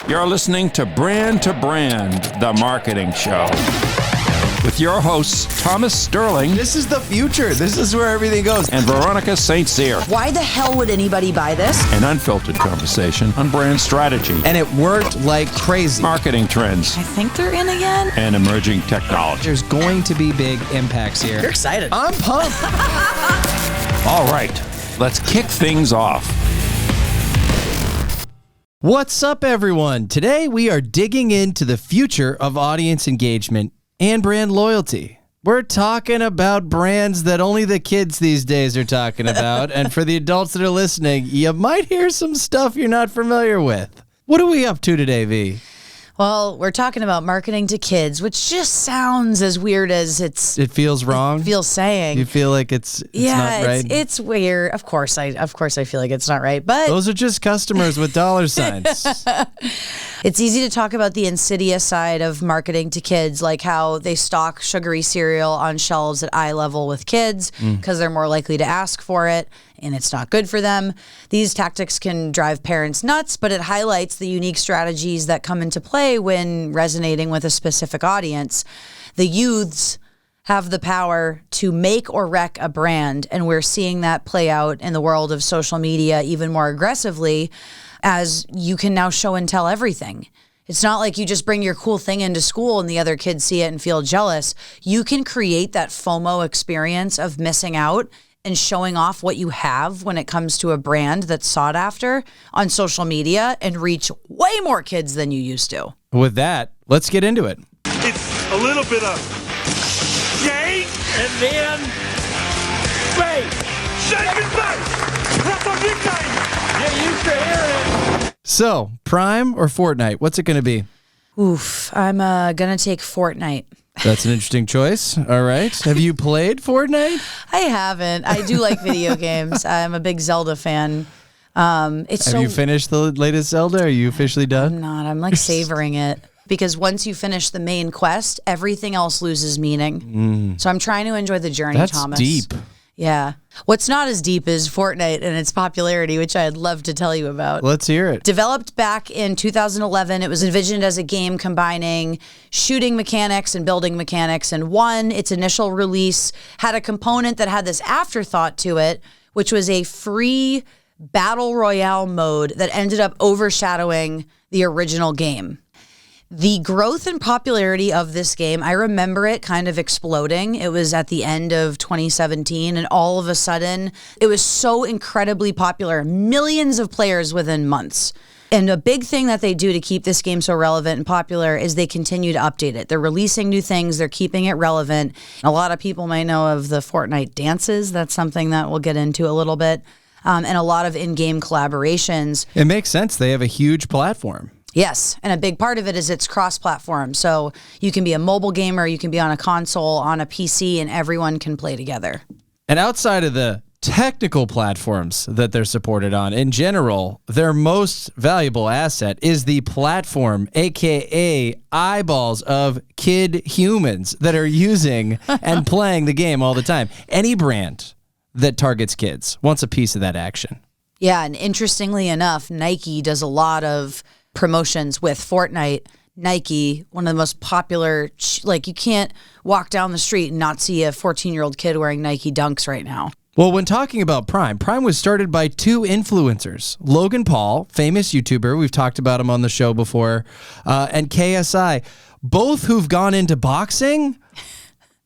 You're listening to Brand, the marketing show. With your hosts, Thomas Sterling. This is the future. This is where everything goes. And Veronica St. Cyr. Why the hell would anybody buy this? An unfiltered conversation on brand strategy. And it worked like crazy. Marketing trends. I think they're in again. And emerging technology. There's going to be big impacts here. You're excited. I'm pumped. All right, let's kick things off. What's up, everyone? Today, we are digging into the future of audience engagement and brand loyalty. We're talking about brands that only the kids these days are talking about. And for the adults that are listening, you might hear some stuff you're not familiar with. What are we up to today, V? Well, we're talking about marketing to kids, which just sounds as weird as it feels wrong. Feels saying. You feel like it's not right. It's weird. Of course I feel like it's not right. But those are just customers with dollar signs. It's easy to talk about the insidious side of marketing to kids, like how they stock sugary cereal on shelves at eye level with kids because they're more likely to ask for it, and it's not good for them. These tactics can drive parents nuts, but it highlights the unique strategies that come into play when resonating with a specific audience. The youths have the power to make or wreck a brand, and we're seeing that play out in the world of social media even more aggressively, as you can now show and tell everything. It's not like you just bring your cool thing into school and the other kids see it and feel jealous. You can create that FOMO experience of missing out and showing off what you have when it comes to a brand that's sought after on social media and reach way more kids than you used to. With that, let's get into it. It's a little bit of shake and then bake. Shake and bake. That's our nickname. Get used to hearing it. So, Prime or Fortnite? What's it going to be? Oof, I'm going to take Fortnite. That's an interesting choice. All right. Have you played Fortnite? I haven't. I do like video games. I'm a big Zelda fan. Have you finished the latest Zelda? Are you officially done? I'm not. I'm like savoring it. Because once you finish the main quest, everything else loses meaning. So I'm trying to enjoy the journey, Thomas. That's deep. Yeah. What's not as deep is Fortnite and its popularity, which I'd love to tell you about. Let's hear it. Developed back in 2011, it was envisioned as a game combining shooting mechanics and building mechanics. And its initial release had a component that had this afterthought to it, which was a free battle royale mode that ended up overshadowing the original game. The growth and popularity of this game, I remember it kind of exploding. It was at the end of 2017, and all of a sudden, it was so incredibly popular. Millions of players within months. And a big thing that they do to keep this game so relevant and popular is they continue to update it. They're releasing new things. They're keeping it relevant. A lot of people might know of the Fortnite dances. That's something that we'll get into a little bit. And a lot of in-game collaborations. It makes sense. They have a huge platform. Yes, and a big part of it is it's cross-platform. So you can be a mobile gamer, you can be on a console, on a PC, and everyone can play together. And outside of the technical platforms that they're supported on, in general, their most valuable asset is the platform, aka eyeballs of kid humans that are using and playing the game all the time. Any brand that targets kids wants a piece of that action. Yeah, and interestingly enough, Nike does a lot of promotions with Fortnite. Nike, one of the most popular, like you can't walk down the street and not see a 14-year-old kid wearing Nike Dunks right now. Well, when talking about Prime was started by two influencers, Logan Paul, famous YouTuber, we've talked about him on the show before, and KSI, both who've gone into boxing.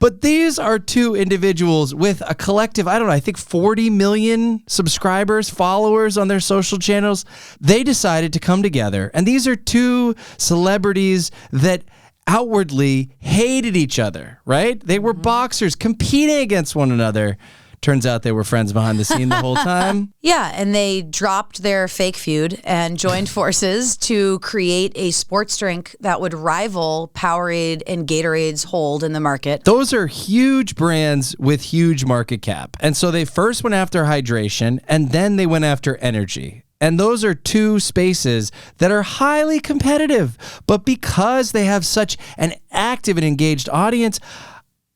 But these are two individuals with a collective, I think 40 million subscribers, followers on their social channels. They decided to come together. And these are two celebrities that outwardly hated each other, right? They were boxers competing against one another. Turns out they were friends behind the scene the whole time. Yeah, and they dropped their fake feud and joined forces to create a sports drink that would rival Powerade and Gatorade's hold in the market. Those are huge brands with huge market cap. And so they first went after hydration, and then they went after energy. And those are two spaces that are highly competitive. But because they have such an active and engaged audience,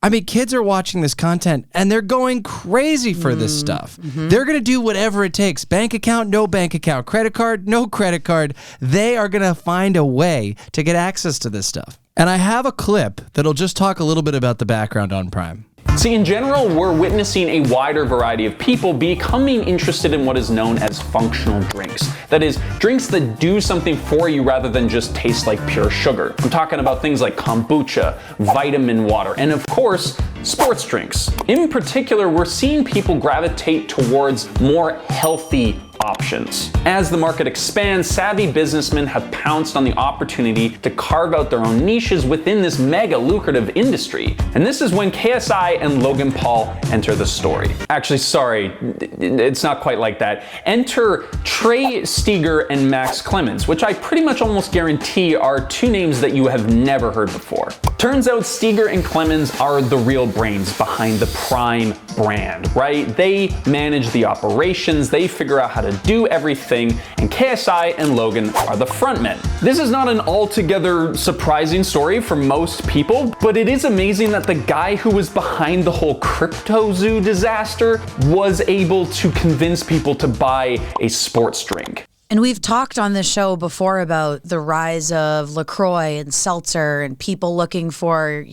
I mean, kids are watching this content and they're going crazy for this stuff. They're going to do whatever it takes. Bank account, no bank account. Credit card, no credit card. They are going to find a way to get access to this stuff. And I have a clip that'll just talk a little bit about the background on Prime. See, in general, we're witnessing a wider variety of people becoming interested in what is known as functional drinks. That is, drinks that do something for you rather than just taste like pure sugar. I'm talking about things like kombucha, vitamin water, and of course, sports drinks. In particular, we're seeing people gravitate towards more healthy options. As the market expands, savvy businessmen have pounced on the opportunity to carve out their own niches within this mega lucrative industry. And this is when KSI and Logan Paul enter the story. Actually, sorry, it's not quite like that. Enter Trey Steger and Max Clemens, which I pretty much almost guarantee are two names that you have never heard before. Turns out Steger and Clemens are the real brains behind the Prime brand, right? They manage the operations, they figure out how to do everything, and KSI and Logan are the frontmen. This is not an altogether surprising story for most people, but it is amazing that the guy who was behind the whole crypto zoo disaster was able to convince people to buy a sports drink. And we've talked on this show before about the rise of LaCroix and seltzer and people looking for,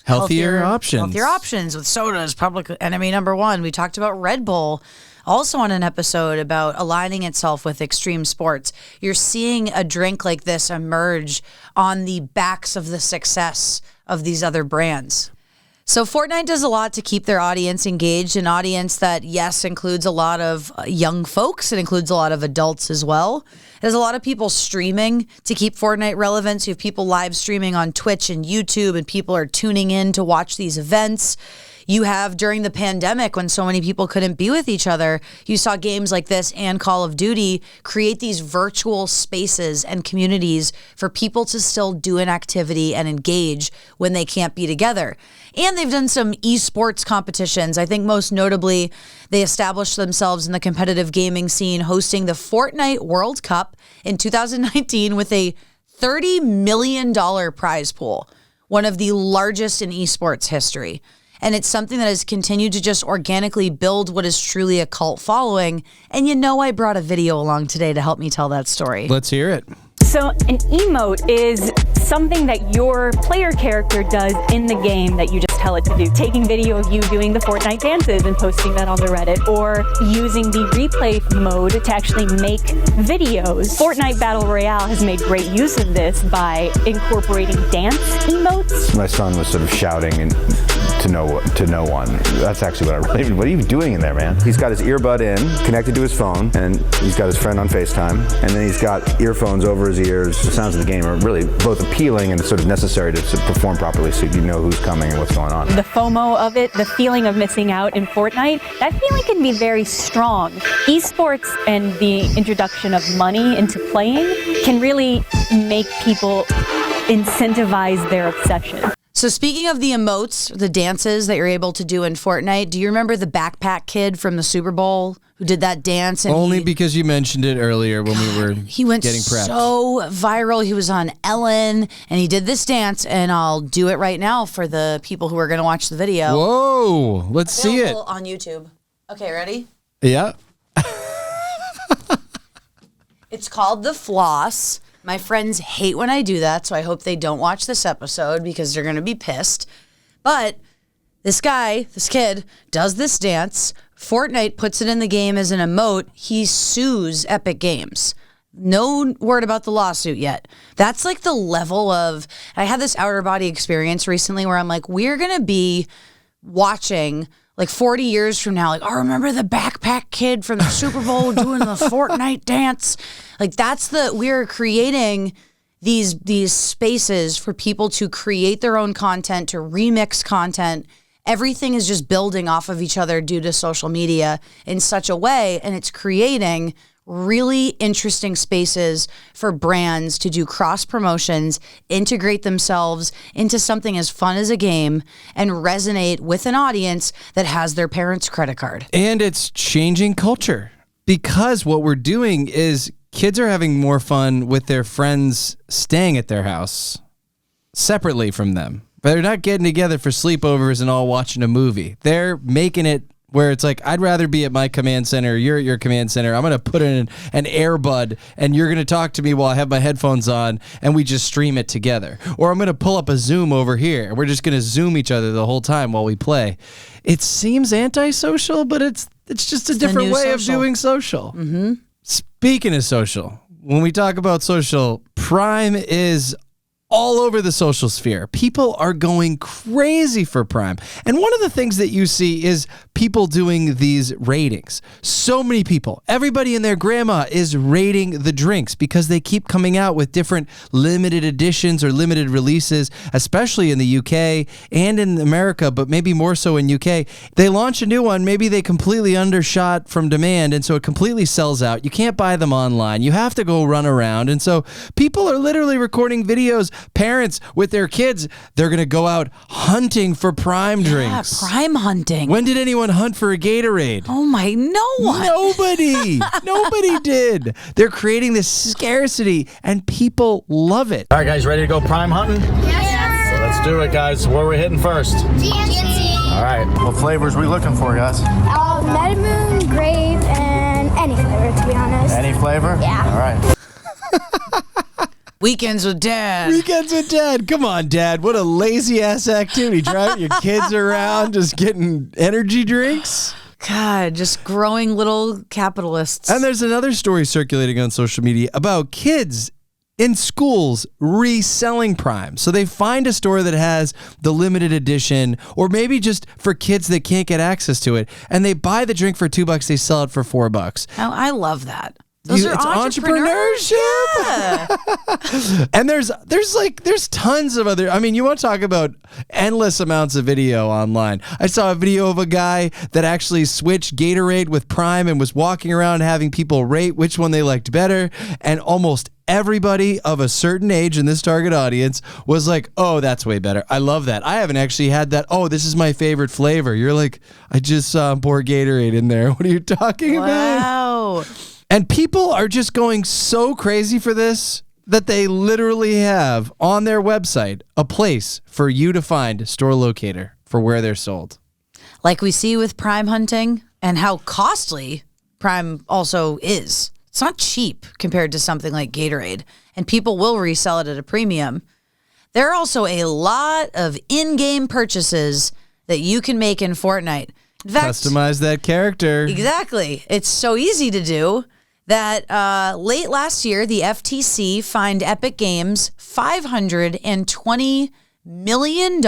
Healthier options. Healthier options with sodas, public enemy number one. We talked about Red Bull also on an episode about aligning itself with extreme sports. You're seeing a drink like this emerge on the backs of the success of these other brands. So Fortnite does a lot to keep their audience engaged, an audience that, yes, includes a lot of young folks. It includes a lot of adults as well. There's a lot of people streaming to keep Fortnite relevant. So you have people live streaming on Twitch and YouTube, and people are tuning in to watch these events. You have, during the pandemic, when so many people couldn't be with each other, you saw games like this and Call of Duty create these virtual spaces and communities for people to still do an activity and engage when they can't be together. And they've done some esports competitions. I think most notably, they established themselves in the competitive gaming scene, hosting the Fortnite World Cup in 2019 with a $30 million prize pool, one of the largest in esports history. And it's something that has continued to just organically build what is truly a cult following. And I brought a video along today to help me tell that story. Let's hear it. So an emote is something that your player character does in the game that you just tell it to do. Taking video of you doing the Fortnite dances and posting that on the Reddit, or using the replay mode to actually make videos. Fortnite Battle Royale has made great use of this by incorporating dance emotes. My son was sort of shouting to no one. That's actually what are you doing in there, man? He's got his earbud in, connected to his phone, and he's got his friend on FaceTime, and then he's got earphones over his ears. The sounds of the game are really both appealing and sort of necessary to perform properly, so you know who's coming and what's going on. The FOMO of it, the feeling of missing out in Fortnite, that feeling can be very strong. Esports and the introduction of money into playing can really make people incentivize their obsession. So speaking of the emotes, the dances that you're able to do in Fortnite, do you remember the backpack kid from the Super Bowl who did that dance? And Only because you mentioned it earlier when we were he went getting prepped. So viral. He was on Ellen, and he did this dance, and I'll do it right now for the people who are going to watch the video. Whoa, let's see it. On YouTube. Okay, ready? Yeah. It's called The Floss. My friends hate when I do that, so I hope they don't watch this episode because they're going to be pissed. But this kid, does this dance. Fortnite puts it in the game as an emote. He sues Epic Games. No word about the lawsuit yet. That's like the level of... I had this outer body experience recently where I'm like, we're going to be watching... like 40 years from now, I remember the backpack kid from the Super Bowl doing the Fortnite dance. We're creating these spaces for people to create their own content, to remix content. Everything is just building off of each other due to social media in such a way, and it's creating really interesting spaces for brands to do cross promotions, integrate themselves into something as fun as a game, and resonate with an audience that has their parents' credit card. And it's changing culture because what we're doing is kids are having more fun with their friends staying at their house separately from them. But they're not getting together for sleepovers and all watching a movie. They're making it where it's like, I'd rather be at my command center, you're at your command center. I'm going to put in an earbud and you're going to talk to me while I have my headphones on and we just stream it together. Or I'm going to pull up a Zoom over here and we're just going to Zoom each other the whole time while we play. It seems antisocial, but it's just a different way of doing social. Mm-hmm. Speaking of social, when we talk about social, Prime is all over the social sphere. People are going crazy for Prime. And one of the things that you see is people doing these ratings. So many people, everybody and their grandma is rating the drinks because they keep coming out with different limited editions or limited releases, especially in the UK and in America, but maybe more so in UK. They launch a new one, maybe they completely undershot from demand, and so it completely sells out. You can't buy them online. You have to go run around. And so people are literally recording videos. Parents with their kids, they're going to go out hunting for Prime drinks. Yeah, Prime hunting. When did anyone hunt for a Gatorade? Oh my, no one. Nobody. Nobody did. They're creating this scarcity and people love it. All right, guys, ready to go Prime hunting? Yes. Let's do it, guys. Where are we hitting first? GNC. All right. What flavors are we looking for, guys? Lemon, grape, and any flavor, to be honest. Any flavor? Yeah. All right. Weekends with Dad. Weekends with Dad. Come on, Dad. What a lazy ass activity. Driving your kids around just getting energy drinks. God, just growing little capitalists. And there's another story circulating on social media about kids in schools reselling Prime. So they find a store that has the limited edition, or maybe just for kids that can't get access to it, and they buy the drink for $2, they sell it for $4. Oh, I love that. Those are it's entrepreneurship. Yeah. And there's tons of other, I mean, you want to talk about endless amounts of video online. I saw a video of a guy that actually switched Gatorade with Prime and was walking around having people rate which one they liked better. And almost everybody of a certain age in this target audience was like, oh, that's way better. I love that. I haven't actually had that. Oh, this is my favorite flavor. You're like, I just saw pour Gatorade in there. What are you talking about? Wow. And people are just going so crazy for this that they literally have on their website a place for you to find a store locator for where they're sold. Like we see with Prime hunting and how costly Prime also is. It's not cheap compared to something like Gatorade, and people will resell it at a premium. There are also a lot of in-game purchases that you can make in Fortnite. In fact, customize that character. Exactly. It's so easy to do that late last year, the FTC fined Epic Games $520 million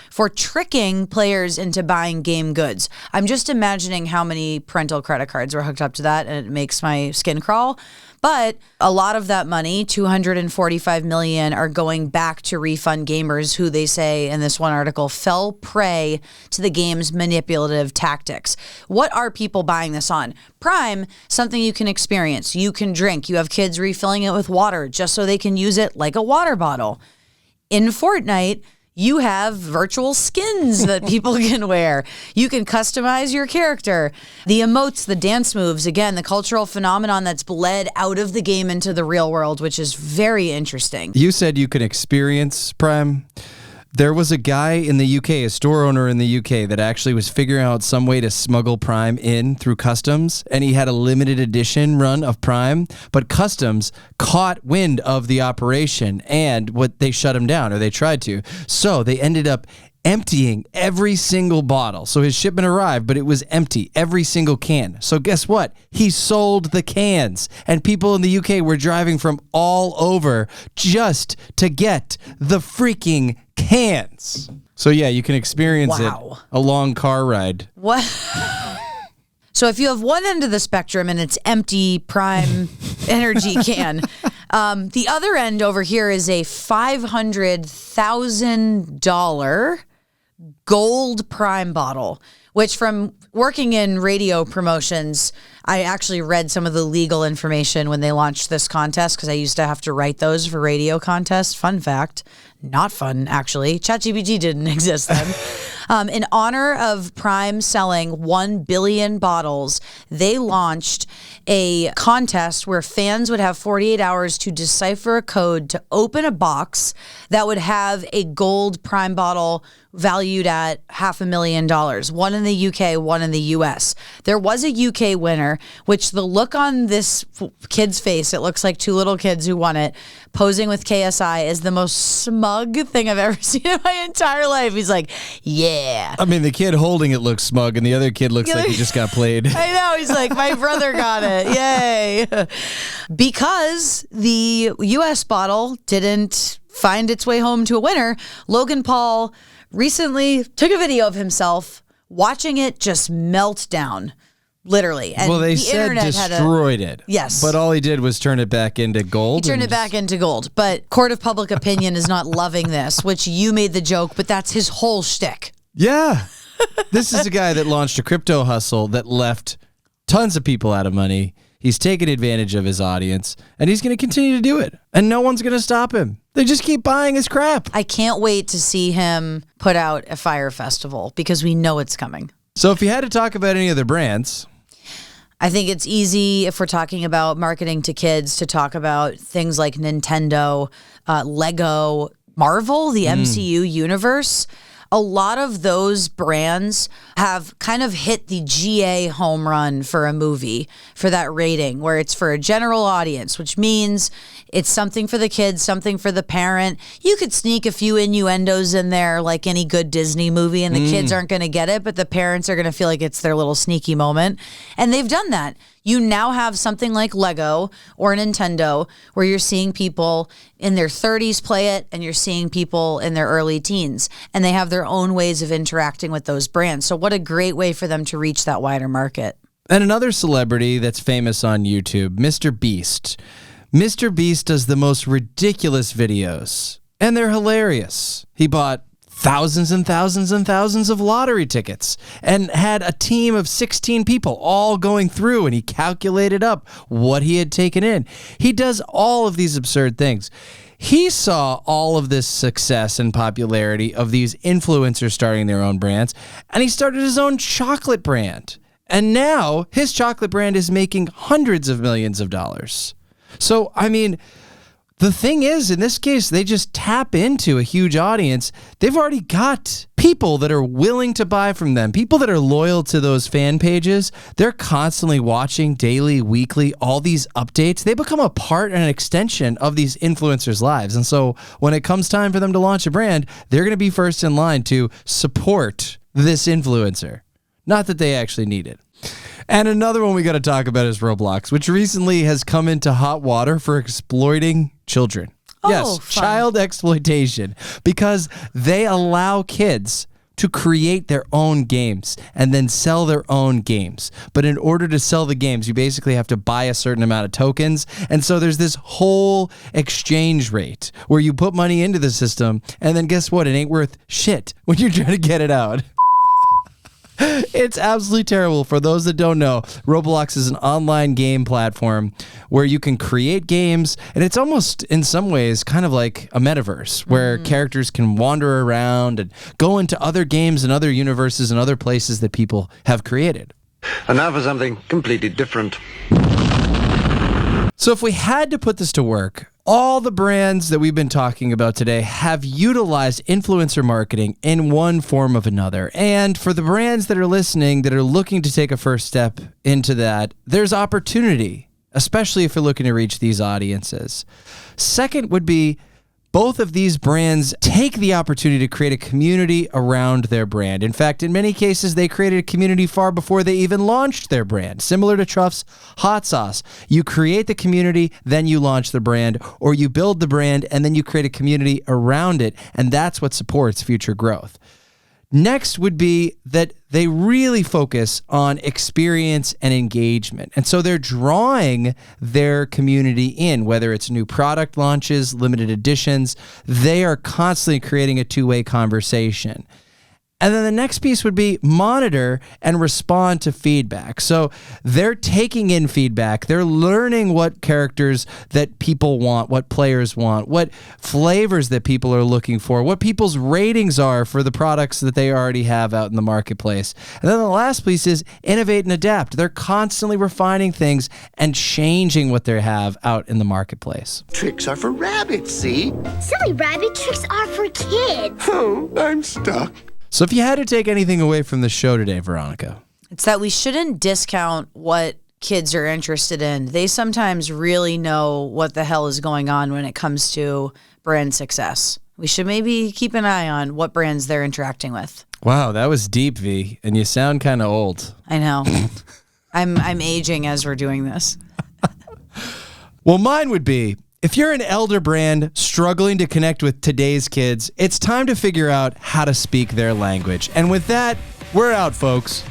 for tricking players into buying game goods. I'm just imagining how many parental credit cards were hooked up to that, and it makes my skin crawl. But a lot of that money, $245 million, are going back to refund gamers who, they say in this one article, fell prey to the game's manipulative tactics. What are people buying this on? Prime, something you can experience. You can drink. You have kids refilling it with water just so they can use it like a water bottle. In Fortnite, you have virtual skins that people can wear. You can customize your character. The emotes, the dance moves, again, the cultural phenomenon that's bled out of the game into the real world, which is very interesting. You said you can experience Prime. There was a guy in the UK, a store owner in the UK, that actually was figuring out some way to smuggle Prime in through customs, and he had a limited edition run of Prime, but customs caught wind of the operation, and they shut him down, or they tried to. So they ended up emptying every single bottle. So his shipment arrived, but it was empty, every single can. So guess what? He sold the cans, and people in the UK were driving from all over just to get the freaking cans. So yeah, you can experience it. A long car ride. What? So if you have one end of the spectrum and it's empty Prime energy can, the other end over here is a $500,000 gold Prime bottle, which, from working in radio promotions, I actually read some of the legal information when they launched this contest, because I used to have to write those for radio contests. Fun fact. Not fun, actually. ChatGPT didn't exist then. In honor of Prime selling 1 billion bottles, they launched a contest where fans would have 48 hours to decipher a code to open a box that would have a gold Prime bottle valued at $500,000. One in the UK, one in the US. There was a UK winner, which the look on this kid's face, it looks like two little kids who won it, posing with KSI, is the most smug thing I've ever seen in my entire life. He's like, yeah. I mean, the kid holding it looks smug, and the other kid looks like he just got played. I know. He's like, my brother got it. Yay. Because the US bottle didn't find its way home to a winner, Logan Paul recently took a video of himself watching it just melt down. Literally. And well, they the said internet destroyed it. Yes. But all he did was turn it back into gold. He turned it back into gold. But court of public opinion is not loving this, which you made the joke, but that's his whole shtick. Yeah. This is a guy that launched a crypto hustle that left tons of people out of money. He's taken advantage of his audience, and he's going to continue to do it. And no one's going to stop him. They just keep buying his crap. I can't wait to see him put out a Fire Festival because we know it's coming. So if you had to talk about any other brands, I think it's easy if we're talking about marketing to kids to talk about things like Nintendo, Lego, Marvel, the MCU universe. A lot of those brands have kind of hit the GA home run for a movie for that rating where it's for a general audience, which means it's something for the kids, something for the parent. You could sneak a few innuendos in there like any good Disney movie and the kids aren't going to get it, but the parents are going to feel like it's their little sneaky moment. And they've done that. You now have something like Lego or Nintendo where you're seeing people in their 30s play it and you're seeing people in their early teens, and they have their own ways of interacting with those brands. So what a great way for them to reach that wider market. And another celebrity that's famous on YouTube, Mr. Beast. Mr. Beast does the most ridiculous videos, and they're hilarious. He bought thousands and thousands and thousands of lottery tickets and had a team of 16 people all going through, and he calculated up what he had taken in. He does all of these absurd things. He saw all of this success and popularity of these influencers starting their own brands, and he started his own chocolate brand. And now his chocolate brand is making hundreds of millions of dollars. So, I mean, the thing is, in this case, they just tap into a huge audience. They've already got people that are willing to buy from them, people that are loyal to those fan pages. They're constantly watching daily, weekly, all these updates. They become a part and an extension of these influencers' lives. And so when it comes time for them to launch a brand, they're going to be first in line to support this influencer. Not that they actually need it. And another one we got to talk about is Roblox, which recently has come into hot water for exploiting children. Yes, fun. Child exploitation, because they allow kids to create their own games and then sell their own games. But in order to sell the games, you basically have to buy a certain amount of tokens. And so there's this whole exchange rate where you put money into the system, and then guess what? It ain't worth shit when you're trying to get it out. It's absolutely terrible. For those that don't know, Roblox is an online game platform where you can create games, and it's almost in some ways kind of like a metaverse where characters can wander around and go into other games and other universes and other places that people have created. And now for something completely different. So if we had to put this to work, all the brands that we've been talking about today have utilized influencer marketing in one form or another. And for the brands that are listening, that are looking to take a first step into that, there's opportunity, especially if you're looking to reach these audiences. Second would be both of these brands take the opportunity to create a community around their brand. In fact, in many cases, they created a community far before they even launched their brand. Similar to Truff's hot sauce. You create the community, then you launch the brand, or you build the brand, and then you create a community around it, and that's what supports future growth. Next would be that they really focus on experience and engagement. And so they're drawing their community in, whether it's new product launches, limited editions. They are constantly creating a two-way conversation. And then the next piece would be monitor and respond to feedback. So they're taking in feedback. They're learning what characters that people want, what players want, what flavors that people are looking for, what people's ratings are for the products that they already have out in the marketplace. And then the last piece is innovate and adapt. They're constantly refining things and changing what they have out in the marketplace. Tricks are for rabbits, see? Silly rabbit, tricks are for kids. Oh, I'm stuck. So if you had to take anything away from the show today, Veronica. It's that we shouldn't discount what kids are interested in. They sometimes really know what the hell is going on when it comes to brand success. We should maybe keep an eye on what brands they're interacting with. Wow, that was deep, V, and you sound kind of old. I know. I'm aging as we're doing this. Well, mine would be, if you're an elder brand struggling to connect with today's kids, it's time to figure out how to speak their language. And with that, we're out, folks.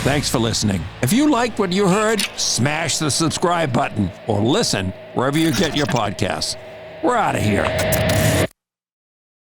Thanks for listening. If you liked what you heard, smash the subscribe button or listen wherever you get your podcasts. We're out of here.